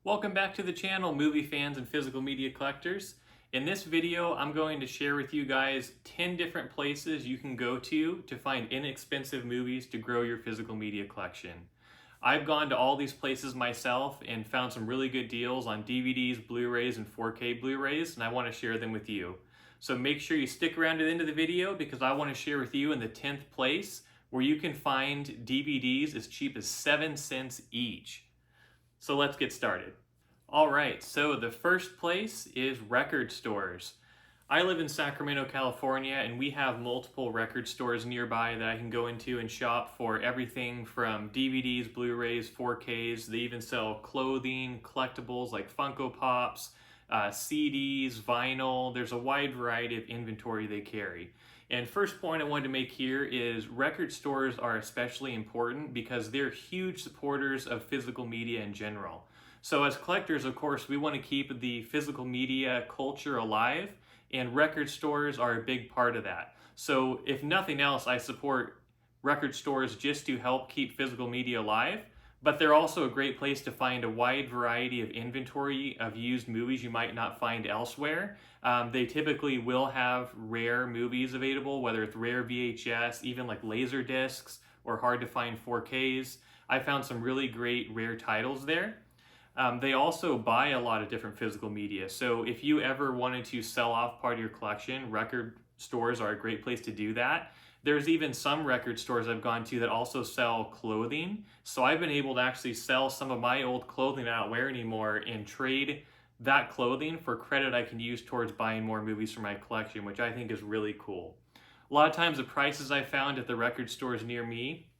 Welcome back to the channel, movie fans and physical media collectors. In this video, I'm going to share with you guys 10 different places you can go to find inexpensive movies to grow your physical media collection. I've gone to all these places myself and found some really good deals on DVDs, Blu-rays, and 4K Blu-rays, and I want to share them with you. So make sure you stick around to the end of the video because I want to share with you in the 10th place where you can find DVDs as cheap as 7 cents each. So let's get started. All right, so the first place is record stores. I live in Sacramento, California, and we have multiple record stores nearby that I can go into and shop for everything from DVDs, Blu-rays, 4Ks. They even sell clothing, collectibles like Funko Pops, CDs, vinyl. There's a wide variety of inventory they carry. And first point I wanted to make here is record stores are especially important because they're huge supporters of physical media in general. So as collectors, of course, we want to keep the physical media culture alive, and record stores are a big part of that. So if nothing else, I support record stores just to help keep physical media alive, but they're also a great place to find a wide variety of inventory of used movies you might not find elsewhere. They typically will have rare movies available, whether it's rare VHS, even like laser discs, or hard to find 4Ks. I found some really great rare titles there. They also buy a lot of different physical media. So if you ever wanted to sell off part of your collection, record stores are a great place to do that. There's even some record stores I've gone to that also sell clothing. So I've been able to actually sell some of my old clothing I don't wear anymore and trade that clothing for credit I can use towards buying more movies for my collection, which I think is really cool. A lot of times the prices I found at the record stores near me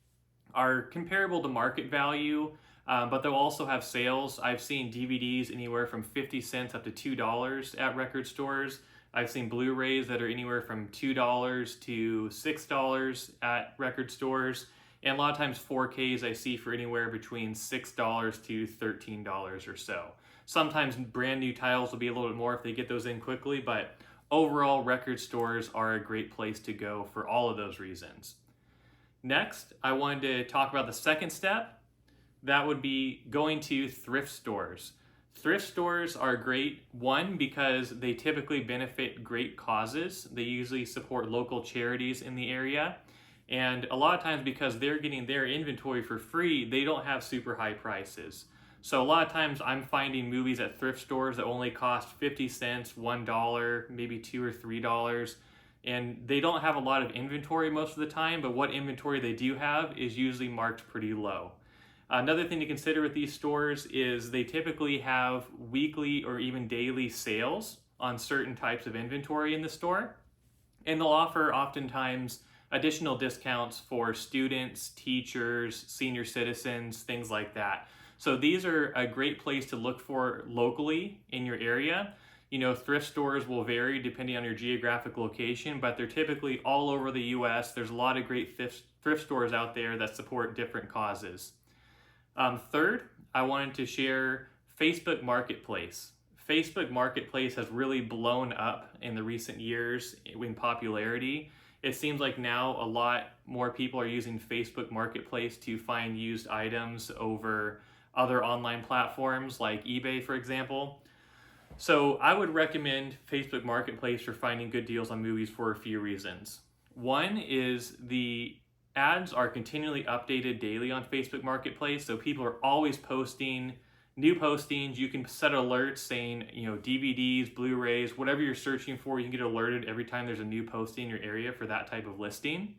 are comparable to market value, but they'll also have sales. I've seen DVDs anywhere from 50 cents up to $2 at record stores. I've seen Blu-rays that are anywhere from $2 to $6 at record stores. And a lot of times 4Ks I see for anywhere between $6 to $13 or so. Sometimes brand new titles will be a little bit more if they get those in quickly, but overall record stores are a great place to go for all of those reasons. Next, I wanted to talk about the second step. That would be going to thrift stores. Thrift stores are great, one, because they typically benefit great causes. They usually support local charities in the area. And a lot of times because they're getting their inventory for free, they don't have super high prices. So a lot of times I'm finding movies at thrift stores that only cost 50 cents, $1, maybe $2 or $3. And they don't have a lot of inventory most of the time, but what inventory they do have is usually marked pretty low. Another thing to consider with these stores is they typically have weekly or even daily sales on certain types of inventory in the store. And they'll offer oftentimes additional discounts for students, teachers, senior citizens, things like that. So these are a great place to look for locally in your area. You know, thrift stores will vary depending on your geographic location, but they're typically all over the US. There's a lot of great thrift stores out there that support different causes. Third, I wanted to share Facebook Marketplace. Facebook Marketplace has really blown up in the recent years in popularity. It seems like now a lot more people are using Facebook Marketplace to find used items over other online platforms like eBay, for example. So I would recommend Facebook Marketplace for finding good deals on movies for a few reasons. One is the ads are continually updated daily on Facebook Marketplace, so people are always posting new postings. You can set alerts saying, DVDs, Blu-rays, whatever you're searching for, you can get alerted every time there's a new posting in your area for that type of listing.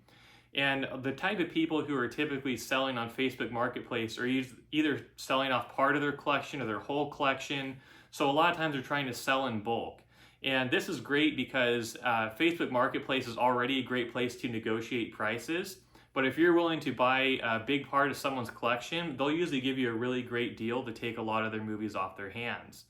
And the type of people who are typically selling on Facebook Marketplace are either selling off part of their collection or their whole collection. So a lot of times they're trying to sell in bulk. And this is great because Facebook Marketplace is already a great place to negotiate prices. But if you're willing to buy a big part of someone's collection, they'll usually give you a really great deal to take a lot of their movies off their hands.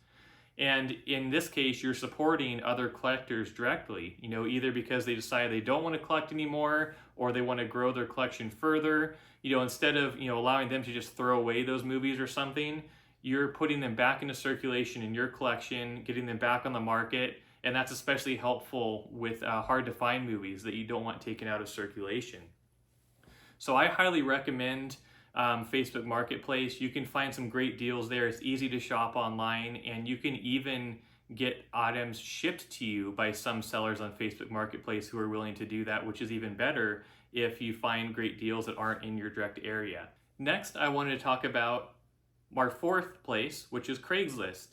And in this case, you're supporting other collectors directly, either because they decide they don't want to collect anymore or they want to grow their collection further. Instead of, allowing them to just throw away those movies or something, you're putting them back into circulation in your collection, getting them back on the market. And that's especially helpful with hard to find movies that you don't want taken out of circulation. So I highly recommend Facebook Marketplace. You can find some great deals there. It's easy to shop online, and you can even get items shipped to you by some sellers on Facebook Marketplace who are willing to do that, which is even better if you find great deals that aren't in your direct area. Next, I wanted to talk about our fourth place, which is Craigslist.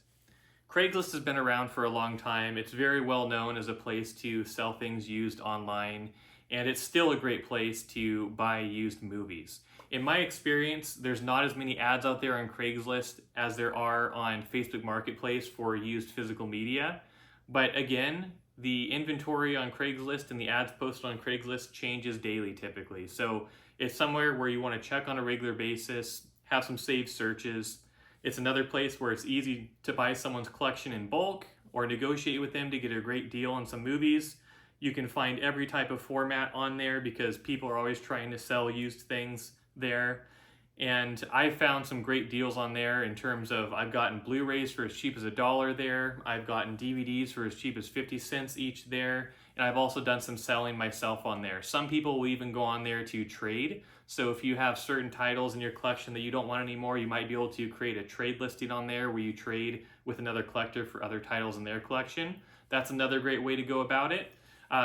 Craigslist has been around for a long time. It's very well known as a place to sell things used online, and it's still a great place to buy used movies. In my experience, there's not as many ads out there on Craigslist as there are on Facebook Marketplace for used physical media. But again, the inventory on Craigslist and the ads posted on Craigslist changes daily typically. So it's somewhere where you want to check on a regular basis, have some saved searches. It's another place where it's easy to buy someone's collection in bulk or negotiate with them to get a great deal on some movies. You can find every type of format on there because people are always trying to sell used things there. And I found some great deals on there in terms of I've gotten Blu-rays for as cheap as $1 there. I've gotten DVDs for as cheap as 50 cents each there. And I've also done some selling myself on there. Some people will even go on there to trade. So if you have certain titles in your collection that you don't want anymore, you might be able to create a trade listing on there where you trade with another collector for other titles in their collection. That's another great way to go about it.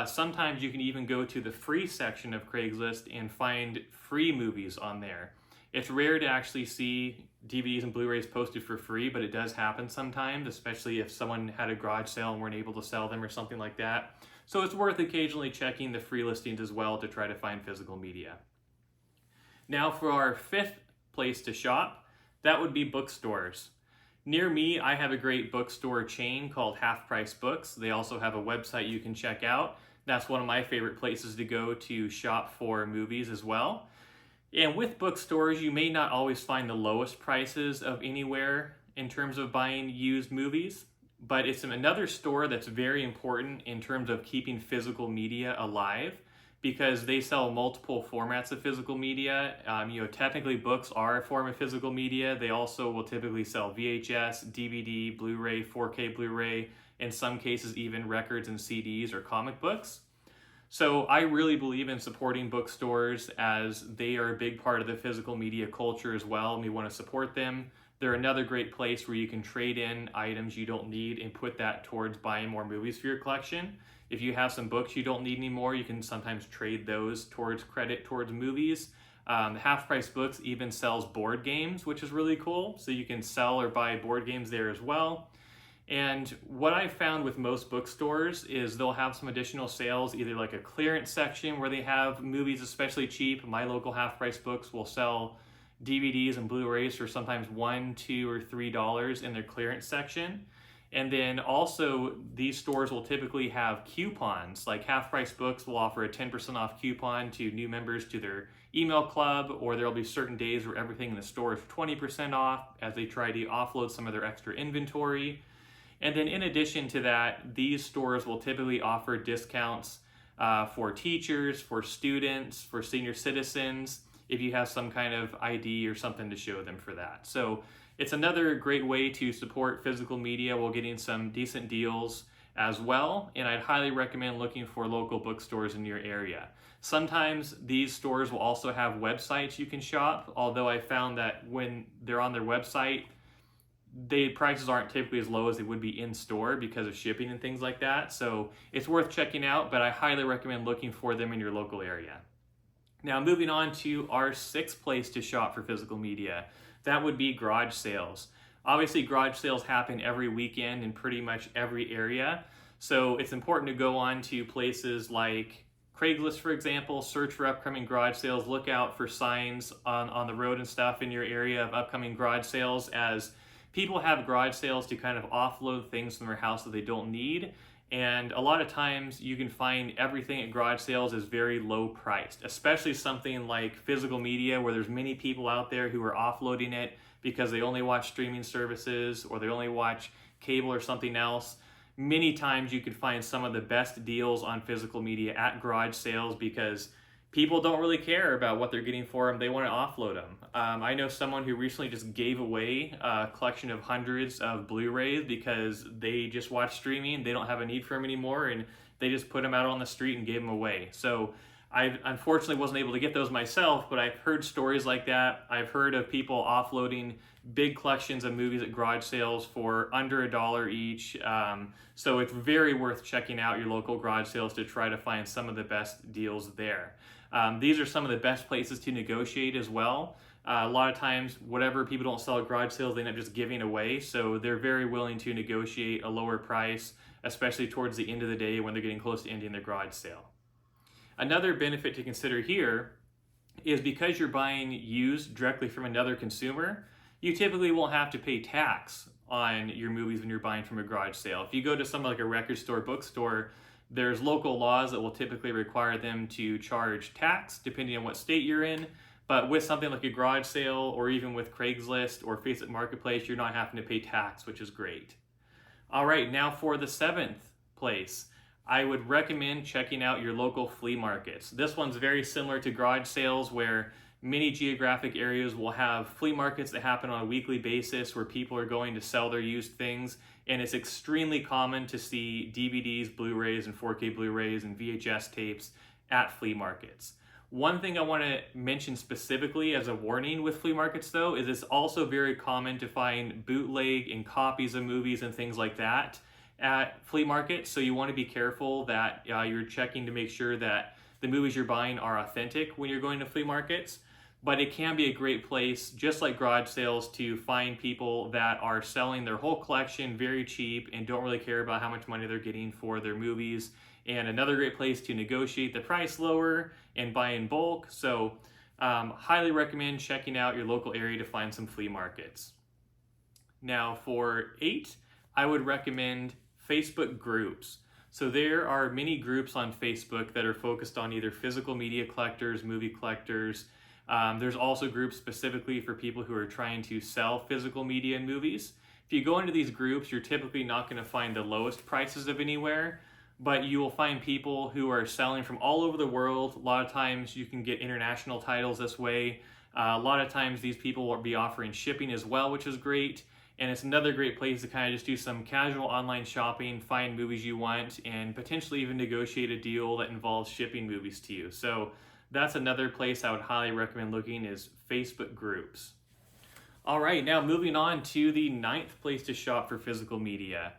Sometimes you can even go to the free section of Craigslist and find free movies on there. It's rare to actually see DVDs and Blu-rays posted for free, but it does happen sometimes, especially if someone had a garage sale and weren't able to sell them or something like that. So it's worth occasionally checking the free listings as well to try to find physical media. Now for our fifth place to shop, that would be bookstores. Near me, I have a great bookstore chain called Half Price Books. They also have a website you can check out. That's one of my favorite places to go to shop for movies as well. And with bookstores, you may not always find the lowest prices of anywhere in terms of buying used movies, but it's another store that's very important in terms of keeping physical media alive because they sell multiple formats of physical media. Technically books are a form of physical media. They also will typically sell VHS, DVD, Blu-ray, 4K Blu-ray, in some cases even records and CDs or comic books. So I really believe in supporting bookstores as they are a big part of the physical media culture as well, and we want to support them. They're another great place where you can trade in items you don't need and put that towards buying more movies for your collection. If you have some books you don't need anymore, you can sometimes trade those towards credit towards movies. Half Price Books even sells board games, which is really cool. So you can sell or buy board games there as well. And what I found with most bookstores is they'll have some additional sales, either like a clearance section where they have movies especially cheap. My local Half Price Books will sell DVDs and Blu-rays for sometimes $1, $2, or $3 in their clearance section. And then also these stores will typically have coupons, like Half Price Books will offer a 10% off coupon to new members to their email club, or there'll be certain days where everything in the store is 20% off as they try to offload some of their extra inventory. And then in addition to that, these stores will typically offer discounts for teachers, for students, for senior citizens, if you have some kind of ID or something to show them for that. So it's another great way to support physical media while getting some decent deals as well. And I'd highly recommend looking for local bookstores in your area. Sometimes these stores will also have websites you can shop, although I found that when they're on their website, the prices aren't typically as low as they would be in store because of shipping and things like that. So it's worth checking out, but I highly recommend looking for them in your local area. Now moving on to our sixth place to shop for physical media, that would be garage sales. Obviously garage sales happen every weekend in pretty much every area. So it's important to go on to places like Craigslist, for example, search for upcoming garage sales, look out for signs on the road and stuff in your area of upcoming garage sales, as people have garage sales to kind of offload things from their house that they don't need. And a lot of times you can find everything at garage sales is very low priced, especially something like physical media where there's many people out there who are offloading it because they only watch streaming services or they only watch cable or something else. Many times you could find some of the best deals on physical media at garage sales because people don't really care about what they're getting for them. They want to offload them. I know someone who recently just gave away a collection of hundreds of Blu-rays because they just watch streaming. They don't have a need for them anymore, and they just put them out on the street and gave them away. So I unfortunately wasn't able to get those myself, but I've heard stories like that. I've heard of people offloading big collections of movies at garage sales for under $1 each. So it's very worth checking out your local garage sales to try to find some of the best deals there. These are some of the best places to negotiate as well. A lot of times, whatever people don't sell at garage sales, they end up just giving away. So they're very willing to negotiate a lower price, especially towards the end of the day when they're getting close to ending their garage sale. Another benefit to consider here is because you're buying used directly from another consumer, you typically won't have to pay tax on your movies when you're buying from a garage sale. If you go to something like a record store, bookstore, there's local laws that will typically require them to charge tax depending on what state you're in. But with something like a garage sale or even with Craigslist or Facebook Marketplace, you're not having to pay tax, which is great. All right, now for the 7th place, I would recommend checking out your local flea markets. This one's very similar to garage sales where many geographic areas will have flea markets that happen on a weekly basis where people are going to sell their used things. And it's extremely common to see DVDs, Blu-rays, and 4K Blu-rays and VHS tapes at flea markets. One thing I want to mention specifically as a warning with flea markets though is it's also very common to find bootleg and copies of movies and things like that at flea markets. So you want to be careful that you're checking to make sure that the movies you're buying are authentic when you're going to flea markets. But it can be a great place, just like garage sales, to find people that are selling their whole collection very cheap and don't really care about how much money they're getting for their movies. And another great place to negotiate the price lower and buy in bulk. So highly recommend checking out your local area to find some flea markets. Now for 8, I would recommend Facebook groups. So there are many groups on Facebook that are focused on either physical media collectors, movie collectors. There's also groups specifically for people who are trying to sell physical media and movies. If you go into these groups, you're typically not going to find the lowest prices of anywhere, but you will find people who are selling from all over the world. A lot of times you can get international titles this way. A lot of times these people will be offering shipping as well, which is great. And it's another great place to kind of just do some casual online shopping, find movies you want, and potentially even negotiate a deal that involves shipping movies to you. So that's another place I would highly recommend looking is Facebook groups. All right, now moving on to the 9th place to shop for physical media.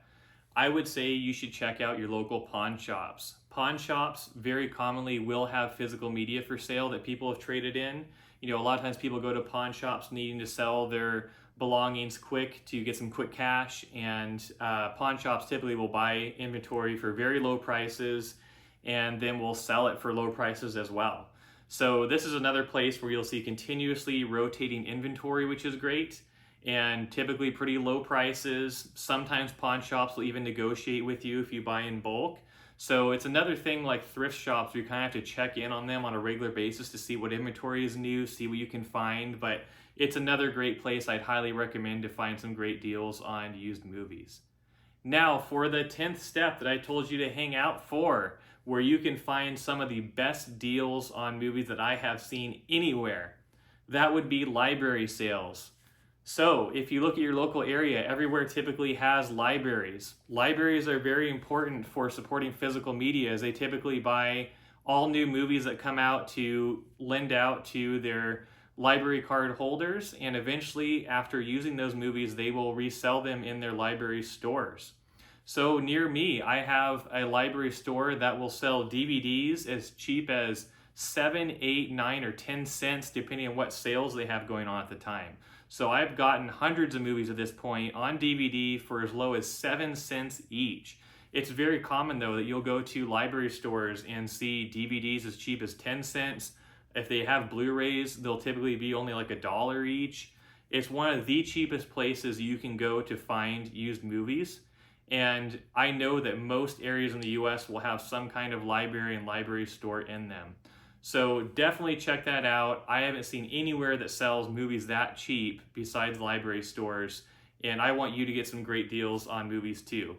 I would say you should check out your local pawn shops. Pawn shops very commonly will have physical media for sale that people have traded in. You know, a lot of times people go to pawn shops needing to sell their belongings quick to get some quick cash, and pawn shops typically will buy inventory for very low prices and then will sell it for low prices as well. So this is another place where you'll see continuously rotating inventory, which is great, and typically pretty low prices. Sometimes pawn shops will even negotiate with you if you buy in bulk. So it's another thing like thrift shops where you kind of have to check in on them on a regular basis to see what inventory is new, see what you can find. But it's another great place I'd highly recommend to find some great deals on used movies. Now for the 10th step that I told you to hang out for, where you can find some of the best deals on movies that I have seen anywhere, that would be library sales. So if you look at your local area, everywhere typically has libraries. Libraries are very important for supporting physical media as they typically buy all new movies that come out to lend out to their library card holders, and eventually after using those movies they will resell them in their library stores. So near me I have a library store that will sell DVDs as cheap as 7, 8, 9, or 10 cents depending on what sales they have going on at the time. So I've gotten hundreds of movies at this point on DVD for as low as 7 cents each. It's very common though that you'll go to library stores and see DVDs as cheap as 10 cents. If they have Blu-rays, they'll typically be only like $1 each. It's one of the cheapest places you can go to find used movies. And I know that most areas in the US will have some kind of library and library store in them. So definitely check that out. I haven't seen anywhere that sells movies that cheap besides library stores, and I want you to get some great deals on movies too.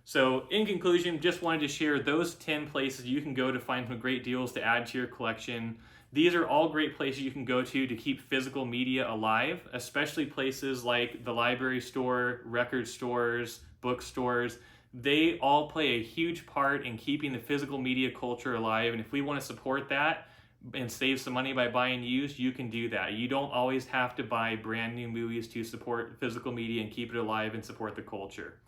So in conclusion, just wanted to share those 10 places you can go to find some great deals to add to your collection. These are all great places you can go to keep physical media alive, especially places like the library store, record stores, bookstores. They all play a huge part in keeping the physical media culture alive, and if we want to support that and save some money by buying used, you can do that. You don't always have to buy brand new movies to support physical media and keep it alive and support the culture.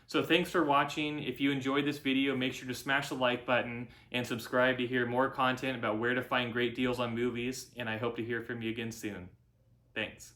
So thanks for watching. If you enjoyed this video, make sure to smash the like button and subscribe to hear more content about where to find great deals on movies, and I hope to hear from you again soon. Thanks.